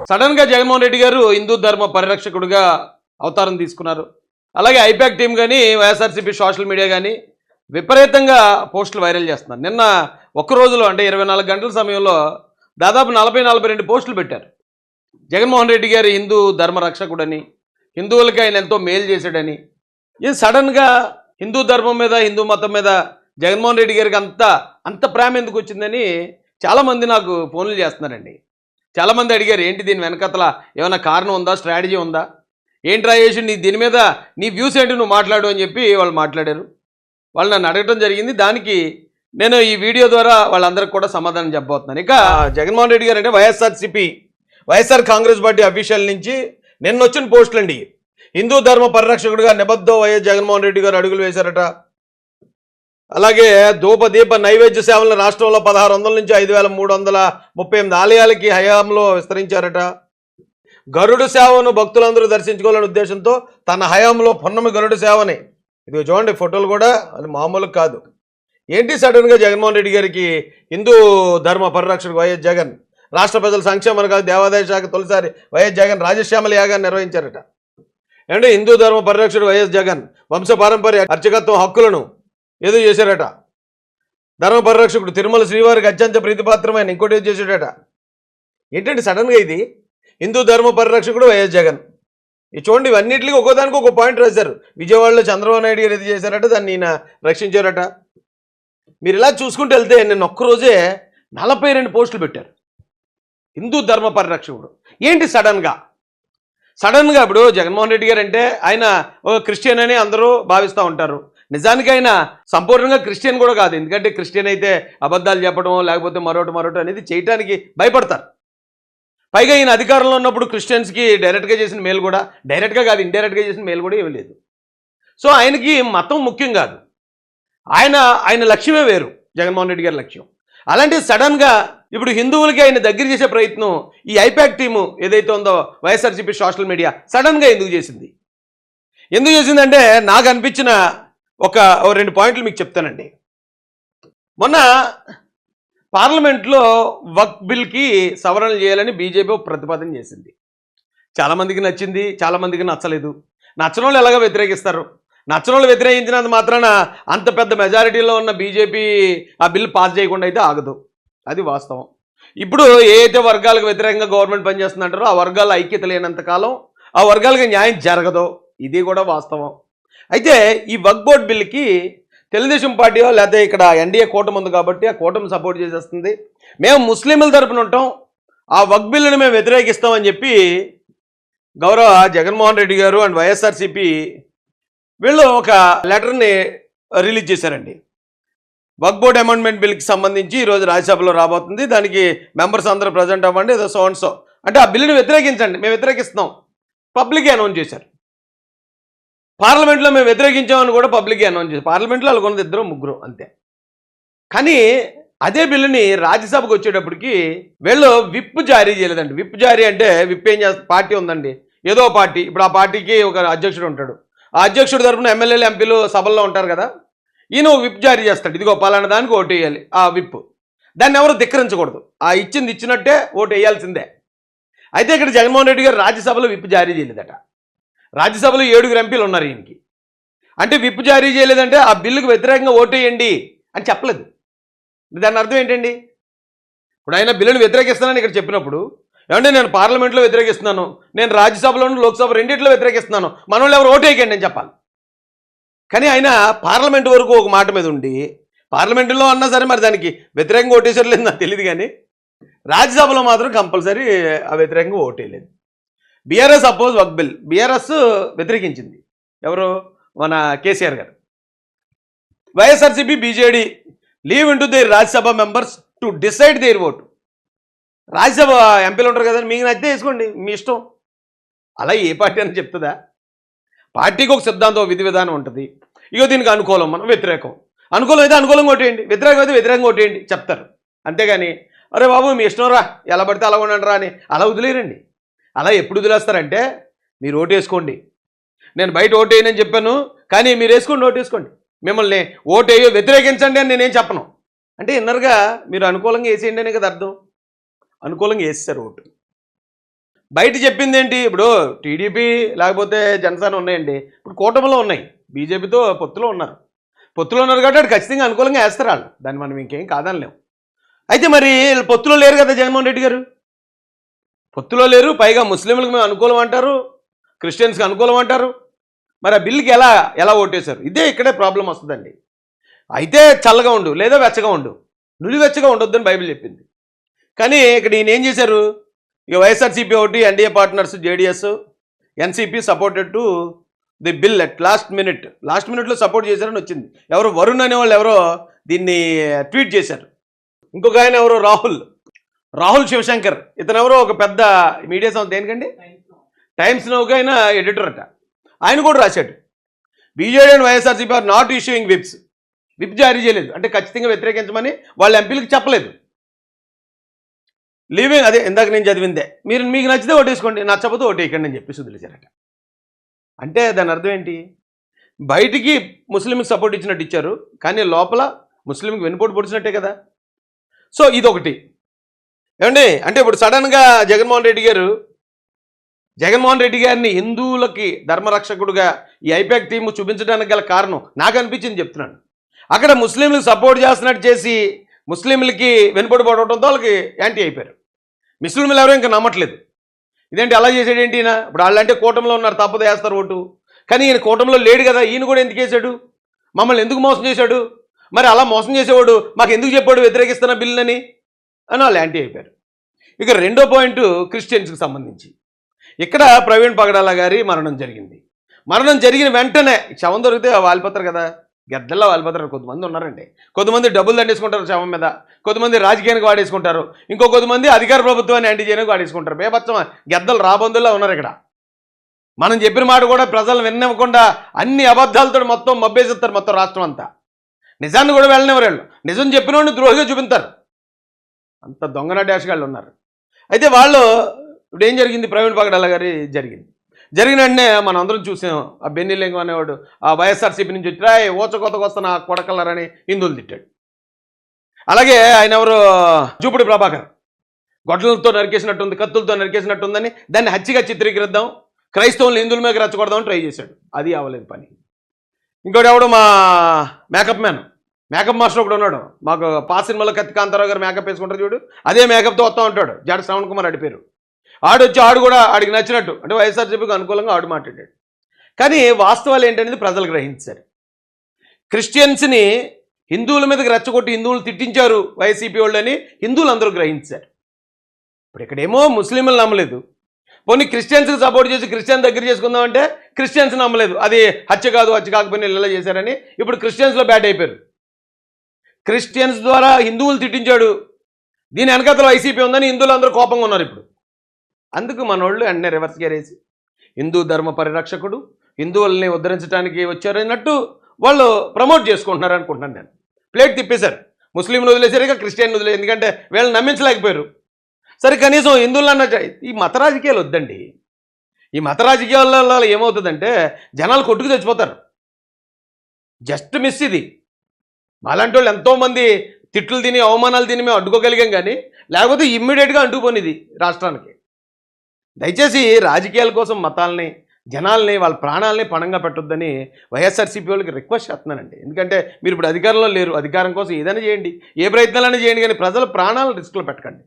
సడన్గా జగన్మోహన్ రెడ్డి గారు హిందూ ధర్మ పరిరక్షకుడిగా అవతారం తీసుకున్నారు. అలాగే ఐపాక్ టీం కానీ వైఎస్ఆర్సీపీ సోషల్ మీడియా కానీ విపరీతంగా పోస్టులు వైరల్ చేస్తున్నారు. నిన్న ఒక్క రోజులో అంటే 24 గంటల సమయంలో దాదాపు 40-42 పోస్టులు పెట్టారు. జగన్మోహన్ రెడ్డి గారు హిందూ ధర్మ రక్షకుడని, హిందువులకి ఆయన ఎంతో మేలు చేశాడని. ఇది సడన్గా హిందూ ధర్మం మీద, హిందూ మతం మీద జగన్మోహన్ రెడ్డి గారికి అంత ప్రేమ ఎందుకు వచ్చిందని చాలామంది నాకు ఫోన్లు చేస్తున్నారండి. చాలామంది అడిగారు, ఏంటి దీని వెనకతల ఏమైనా కారణం ఉందా, స్ట్రాటజీ ఉందా, ఏంట్రా చేసి నీ దీని మీద నీ వ్యూస్ ఏంటి, నువ్వు మాట్లాడు అని చెప్పి వాళ్ళు మాట్లాడారు. వాళ్ళు నన్ను అడగటం జరిగింది. దానికి నేను ఈ వీడియో ద్వారా వాళ్ళందరికీ కూడా సమాధానం చెప్పబోతున్నాను. ఇక జగన్మోహన్ రెడ్డి గారు అంటే వైఎస్ఆర్ కాంగ్రెస్ పార్టీ అఫీషియల్ నుంచి నిన్న వచ్చిన పోస్టులు అండి. హిందూ ధర్మ పరిరక్షకుడిగా నిబద్ధ వైఎస్ జగన్మోహన్ రెడ్డి గారు అడుగులు వేశారట. అలాగే ధూపదీప నైవేద్య సేవలను రాష్ట్రంలో 1600 నుంచి 5338 ఆలయాలకి హయాంలో విస్తరించారట. గరుడు సేవను భక్తులందరూ దర్శించుకోవాలనే ఉద్దేశంతో తన హయాంలో పున్నమి గరుడు సేవని, ఇది చూడండి ఫోటోలు కూడా, అది మామూలు కాదు. ఏంటి సడన్గా జగన్మోహన్ రెడ్డి గారికి హిందూ ధర్మ పరిరక్షకుడు వైఎస్ జగన్ రాష్ట్ర ప్రజల సంక్షేమం కాదు దేవాదాయ శాఖ తొలిసారి వైఎస్ జగన్ రాజశ్యామల యాగాన్ని నిర్వహించారట. అంటే హిందూ ధర్మ పరిరక్షకుడు వైఎస్ జగన్ వంశ పారంపర్య అర్చకత్వం హక్కులను ఏదో చేశారట. ధర్మ పరిరక్షకుడు తిరుమల శ్రీవారికి అత్యంత ప్రీతిపాత్రమైన ఇంకోటి ఏదో చేశాడట. ఏంటంటే సడన్గా ఇది హిందూ ధర్మ పరిరక్షకుడు వైఎస్ జగన్. ఇది చూడండి, ఇవన్నింటికి ఒక్కోదానికి ఒక పాయింట్ రాశారు. విజయవాడలో చంద్రబాబు నాయుడు గారు ఏది చేశారట, దాన్ని ఈయన రక్షించారట. మీరు ఇలా చూసుకుంటూ వెళ్తే నిన్న ఒక్కరోజే 42 పోస్టులు పెట్టారు హిందూ ధర్మ పరిరక్షకుడు. ఏంటి సడన్గా ఇప్పుడు జగన్మోహన్ రెడ్డి గారు అంటే ఆయన క్రిస్టియన్ అని అందరూ భావిస్తూ ఉంటారు. నిజానికి ఆయన సంపూర్ణంగా క్రిస్టియన్ కూడా కాదు. ఎందుకంటే క్రిస్టియన్ అయితే అబద్ధాలు చెప్పడం లేకపోతే మరొకటి అనేది చేయటానికి భయపడతారు. పైగా ఈయన అధికారంలో ఉన్నప్పుడు క్రిస్టియన్స్కి డైరెక్ట్గా చేసిన మేలు కూడా, డైరెక్ట్గా కాదు ఇండైరెక్ట్గా చేసిన మేలు కూడా ఏమీ లేదు. సో ఆయనకి మతం ముఖ్యం కాదు, ఆయన లక్ష్యమే వేరు, జగన్మోహన్ రెడ్డి గారి లక్ష్యం. అలాంటి సడన్గా ఇప్పుడు హిందువులకి ఆయన దగ్గర చేసే ప్రయత్నం ఈ ఐపాక్ టీము ఏదైతే ఉందో వైఎస్ఆర్సీపీ సోషల్ మీడియా సడన్గా ఎందుకు చేసిందంటే నాకు అనిపించిన ఒక 2 పాయింట్లు మీకు చెప్తానండి. మొన్న పార్లమెంట్లో వక్ఫ్ బిల్కి సవరణలు చేయాలని బీజేపీ ప్రతిపాదన చేసింది. చాలామందికి నచ్చింది, చాలామందికి నచ్చలేదు. నచ్చని వాళ్ళు ఎలాగో వ్యతిరేకిస్తారు. నచ్చని వాళ్ళు వ్యతిరేకించినంత మాత్రాన అంత పెద్ద మెజారిటీలో ఉన్న బీజేపీ ఆ బిల్లు పాస్ చేయకుండా అయితే ఆగదు, అది వాస్తవం. ఇప్పుడు ఏ అయితే వర్గాలకు వ్యతిరేకంగా గవర్నమెంట్ పనిచేస్తుందంటారో ఆ వర్గాల ఐక్యత లేనంత కాలం ఆ వర్గాలకు న్యాయం జరగదు, ఇది కూడా వాస్తవం. అయితే ఈ వక్ఫ్ బోర్డ్ బిల్లుకి తెలుగుదేశం పార్టీ లేకపోతే ఇక్కడ ఎన్డీఏ కూటమి ఉంది కాబట్టి ఆ కూటమి సపోర్ట్ చేసేస్తుంది. మేము ముస్లింల తరపున ఉంటాం, ఆ వక్ఫ్ బిల్లుని మేము వ్యతిరేకిస్తామని చెప్పి గౌరవ జగన్మోహన్ రెడ్డి గారు అండ్ వైఎస్ఆర్సీపీ వీళ్ళు ఒక లెటర్ని రిలీజ్ చేశారండి. వక్ఫ్ బోర్డ్ అమెండ్మెంట్ బిల్కి సంబంధించి ఈరోజు రాజ్యసభలో రాబోతుంది. దానికి మెంబర్స్ అందరూ ప్రజెంట్ అవ్వండి, ఏదో సో అండ్ సో అంటే ఆ బిల్లుని వ్యతిరేకించండి, మేము వ్యతిరేకిస్తున్నాం పబ్లిక్గా అనౌన్స్ చేశారు. పార్లమెంట్లో మేము వ్యతిరేకించామని కూడా పబ్లిక్గా అనౌన్స్ చేశారు. పార్లమెంట్లో వాళ్ళు కొన్నది 2-3 అంతే. కానీ అదే బిల్లుని రాజ్యసభకు వచ్చేటప్పటికి వీళ్ళు విప్ జారీ చేయలేదండి. విప్ జారీ అంటే విప్ ఏం చేస్తారు, పార్టీ ఉందండి ఏదో పార్టీ, ఇప్పుడు ఆ పార్టీకి ఒక అధ్యక్షుడు ఉంటాడు, ఆ అధ్యక్షుడి తరపున ఎమ్మెల్యేలు ఎంపీలు సభల్లో ఉంటారు కదా, ఈయన విప్ జారీ చేస్తాడు, ఇదిగో పలానా దానికి ఓటు వేయాలి, ఆ విప్ దాన్ని ఎవరు ధిక్కరించకూడదు, ఆ ఇచ్చినట్టే ఓటు వేయాల్సిందే. అయితే ఇక్కడ జగన్మోహన్ రెడ్డి గారు రాజ్యసభలో విప్ జారీ చేయలేదట. రాజ్యసభలో 7 ఎంపీలు ఉన్నారు ఈయనకి. అంటే విప్ జారీ చేయలేదంటే ఆ బిల్లుకు వ్యతిరేకంగా ఓటు వేయండి అని చెప్పలేదు. దాని అర్థం ఏంటండి? ఇప్పుడు ఆయన బిల్లును వ్యతిరేకిస్తున్నాను ఇక్కడ చెప్పినప్పుడు, ఏమంటే నేను పార్లమెంట్లో వ్యతిరేకిస్తున్నాను, నేను రాజ్యసభలోను లోక్సభ రెండింటిలో వ్యతిరేకిస్తున్నాను, మన వాళ్ళు ఎవరు ఓటు వేయకండి అని చెప్పాలి. కానీ ఆయన పార్లమెంటు వరకు ఒక మాట మీద ఉండి, పార్లమెంటులో అన్నా సరే మరి దానికి వ్యతిరేకంగా ఓటేసారు లేదు నాకు తెలియదు, కానీ రాజ్యసభలో మాత్రం కంపల్సరీ ఆ వ్యతిరేకంగా ఓటేయలేదు. బీఆర్ఎస్ అపోజ్ వక్ఫ్ బిల్, బీఆర్ఎస్ వ్యతిరేకించింది, ఎవరు మన కేసీఆర్ గారు. YSRCP BJD leave into their Rajya Sabha members to decide their vote. Rajya Sabha ఎంపీలు ఉంటారు కదండి, మీకు నచ్చితే వేసుకోండి, మీ ఇష్టం. అలా ఏ పార్టీ అని చెప్తుందా? పార్టీకి ఒక సిద్ధాంతం, విధి విధానం ఉంటుంది. ఇగో దీనికి అనుకూలం, మనం వ్యతిరేకం, అనుకూలం అయితే అనుకూలంగా ఓటేయండి, వ్యతిరేకం అయితే వ్యతిరేకంగా ఓటేయండి చెప్తారు. అంతేగాని అరే బాబు మీ ఇష్టం రా, ఎలా పడితే అలా ఉండండి రా అని అలా వదిలేరండి. అలా ఎప్పుడు వదిలేస్తారంటే, మీరు ఓటు వేసుకోండి, నేను బయట ఓటు వేయనని చెప్పాను కానీ మీరు వేసుకోండి, ఓటు వేసుకోండి, మిమ్మల్ని ఓటు వేయో వ్యతిరేకించండి అని నేనేం చెప్పను అంటే ఇన్నర్గా మీరు అనుకూలంగా వేసేయండి అనే కదా అర్థం. అనుకూలంగా వేస్తారు ఓటు. బయట చెప్పింది ఏంటి? ఇప్పుడు టీడీపీ లేకపోతే జనసేన ఉన్నాయండి, ఇప్పుడు కూటమిలో ఉన్నాయి, బీజేపీతో పొత్తులో ఉన్నారు. పొత్తులో ఉన్నారు కాబట్టి వాడు ఖచ్చితంగా అనుకూలంగా వేస్తారు వాళ్ళు, దాన్ని మనం ఇంకేం కాదనలేం. అయితే మరి వీళ్ళు పొత్తులో లేరు కదా జగన్మోహన్ రెడ్డి గారు, పొత్తులో లేరు, పైగా ముస్లింలకు మేము అనుకూలం అంటారు, క్రిస్టియన్స్కి అనుకూలం అంటారు. మరి ఆ బిల్లుకి ఎలా ఓటేశారు? ఇదే ఇక్కడే ప్రాబ్లం వస్తుందండి. అయితే చల్లగా ఉండు లేదా వెచ్చగా ఉండు, నులివెచ్చగా ఉండొద్దని బైబిల్ చెప్పింది. కానీ ఇక్కడ ఈయన ఏం చేశారు? ఇక వైఎస్ఆర్సీపీ ఒకటి, NDA partners JDS, NCP supported to the bill at last మినిట్లో సపోర్ట్ చేశారని వచ్చింది. ఎవరు వరుణ్ అనేవాళ్ళు ఎవరో దీన్ని ట్వీట్ చేశారు. ఇంకొక ఆయన ఎవరో రాహుల్ శివశంకర్, ఇతను ఎవరో ఒక పెద్ద మీడియా సంస్థ, దేనికండి టైమ్స్ నౌకి ఆయన ఎడిటర్ అట. ఆయన కూడా రాశాడు, BJD and YSRCP are not issuing whip జారీ చేయలేదు, అంటే ఖచ్చితంగా వ్యతిరేకించమని వాళ్ళ ఎంపీలకు చెప్పలేదు. లీవింగ్ అదే ఇందాక నేను చదివిందే, మీకు నచ్చితే ఓటేసుకోండి, నచ్చకపోతే ఓటేయకండి అని చెప్పేసి వదిలేశారట. అంటే దాని అర్థం ఏంటి? బయటికి ముస్లింకి సపోర్ట్ ఇచ్చినట్టు ఇచ్చారు, కానీ లోపల ముస్లింకి వెనుపోటు పొడిచినట్టే కదా. సో ఇదొకటి ఏమండి. అంటే ఇప్పుడు సడన్గా జగన్మోహన్ రెడ్డి గారిని హిందువులకి ధర్మరక్షకుడుగా ఈ ఐపాక్ టీము చూపించడానికి గల కారణం నాకు అనిపించింది చెప్తున్నాను. అక్కడ ముస్లింలకు సపోర్ట్ చేస్తున్నట్టు చేసి ముస్లింలకి వెనుపడి పడవడంతో వాళ్ళకి యాంటీ అయిపోయారు. ముస్లింలు ఎవరో ఇంకా నమ్మట్లేదు. ఇదేంటి అలా చేసాడు ఏంటి ఈయన? ఇప్పుడు వాళ్ళంటే కూటమిలో ఉన్నారు, తప్పదు వేస్తారు ఓటు. కానీ ఈయన కూటమిలో లేడు కదా, ఈయన కూడా ఎందుకు వేసాడు? మమ్మల్ని ఎందుకు మోసం చేశాడు? మరి అలా మోసం చేసేవాడు మాకు ఎందుకు చెప్పాడు వ్యతిరేకిస్తున్న బిల్లుని అని వాళ్ళు యాంటీ అయిపోయారు. ఇక రెండో పాయింట్ క్రిస్టియన్స్కి సంబంధించి, ఇక్కడ ప్రవీణ్ పగడాల గారి మరణం జరిగిన వెంటనే శవం దొరికితే వాలిపోతారు కదా, గద్దెల్లా వాలిపోతారు. కొంతమంది ఉన్నారండి, కొంతమంది డబ్బులు దండేసుకుంటారు శవం మీద, కొంతమంది రాజకీయానికి వాడేసుకుంటారు, ఇంకో కొంతమంది అధికార ప్రభుత్వాన్ని యాంటీ చేయడానికి వాడేసుకుంటారు. బేబచ్చం గద్దలు రాబందుల్లో ఉన్నారు ఇక్కడ. మనం చెప్పిన మాట కూడా ప్రజలు విన్నవ్వకుండా అన్ని అబద్ధాలతో మొత్తం మబ్బేసేస్తారు మొత్తం రాష్ట్రం అంతా. నిజాన్ని కూడా వెళ్ళనివ్వరు వీళ్ళు, నిజం చెప్పిన వాడిని ద్రోహిగా చూపించారు. అంత దొంగన డాష్గాళ్ళు ఉన్నారు. అయితే వాళ్ళు ఇప్పుడు ఏం జరిగింది? ప్రవీణ్ పగడాల గారి జరిగిన వెంటనే మనం అందరం చూసాం, ఆ బెన్నిలింగం అనేవాడు ఆ వైఎస్ఆర్సీపీ నుంచి వచ్చి ఓచకోతకు వస్తున్న కొడకల్లరని హిందువులు తిట్టాడు. అలాగే ఆయన ఎవరు జూపుడి ప్రభాకర్ గొడ్డలతో నరికేసినట్టుంది, కత్తులతో నరికేసినట్టుందని దాన్ని హత్యగా చిత్రీకరిద్దాం, క్రైస్తవులు హిందువుల మీద రెచ్చగొడదామని ట్రై చేశాడు. అది అవ్వలేదు పని. ఇంకోటి ఎవడు మా మేకప్ మాస్టర్ ఒకడు ఉన్నాడు, మాకు పాత సినిమాలో కత్తి కాంతారావు గారు మేకప్ వేసుకుంటారు చూడు, అదే మేకప్తో వస్తూ ఉంటాడు, జాడ శ్రవణ్ కుమార్ అడిపారు. ఆడు కూడా ఆడికి నచ్చినట్టు అంటే వైఎస్ఆర్సీపీకి అనుకూలంగా ఆడు మాట్లాడాడు. కానీ వాస్తవాలు ఏంటనేది ప్రజలు గ్రహించారు. క్రిస్టియన్స్ని హిందువుల మీదకి రెచ్చగొట్టి హిందువులు తిట్టించారు వైసీపీ వాళ్ళని హిందువులు అందరూ గ్రహించారు. ఇప్పుడు ఇక్కడేమో ముస్లింలు నమ్మలేదు, పోనీ క్రిస్టియన్స్కి సపోర్ట్ చేసి క్రిస్టియన్ దగ్గర చేసుకుందామంటే క్రిస్టియన్స్ నమ్మలేదు, అది హత్య కాకపోయినా ఇలా చేశారని ఇప్పుడు క్రిస్టియన్స్లో బ్యాట్ అయిపోయారు. క్రిస్టియన్స్ ద్వారా హిందువులు తిట్టించాడు, దీని వెనకాతల వైసీపీ ఉందని హిందువులు అందరూ కోపంగా ఉన్నారు ఇప్పుడు. అందుకు మనోళ్ళు వెంటనే రివర్స్ గేరేసి హిందూ ధర్మ పరిరక్షకుడు, హిందువుల్ని ఉద్ధరించడానికి వచ్చారన్నట్టు వాళ్ళు ప్రమోట్ చేసుకుంటున్నారు అనుకుంటున్నాను నేను. ప్లేట్ తిప్పేశారు, ముస్లింలు వదిలేశారు, ఇక క్రిస్టియన్ వదిలేదు, ఎందుకంటే వీళ్ళని నమ్మించలేకపోయారు. సరే కనీసం హిందువులు అన్న ఈ మత రాజకీయాలు వద్దండి. ఈ మత రాజకీయాల ఏమవుతుందంటే జనాలు కొట్టుకు తెచ్చిపోతారు. జస్ట్ మిస్ ఇది. మాలాంటి వాళ్ళు ఎంతోమంది తిట్లు తిని అవమానాలు తిని మేము అడ్డుకోగలిగాం, కానీ లేకపోతే ఇమ్మీడియట్గా అంటుకుపోనిది రాష్ట్రానికి. దయచేసి రాజకీయాల కోసం మతాలని జనాల్ని వాళ్ళ ప్రాణాలని పణంగా పెట్టొద్దని వైఎస్ఆర్సీపీ వాళ్ళకి రిక్వెస్ట్ చేస్తున్నానండి. ఎందుకంటే మీరు ఇప్పుడు అధికారంలో లేరు, అధికారం కోసం ఏదైనా చేయండి, ఏ ప్రయత్నాలైనా చేయండి, కానీ ప్రజల ప్రాణాలను రిస్క్లో పెట్టకండి.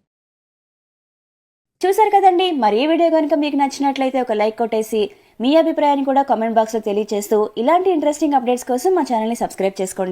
చూసారు కదండి, మరి ఈ వీడియో కనుక మీకు నచ్చినట్లయితే ఒక లైక్ కొట్టేసి మీ అభిప్రాయాన్ని కూడా కామెంట్ బాక్స్లో తెలియజేస్తూ ఇలాంటి ఇంట్రెస్టింగ్ అప్డేట్స్ కోసం మా ఛానల్ని సబ్స్క్రైబ్ చేసుకోండి.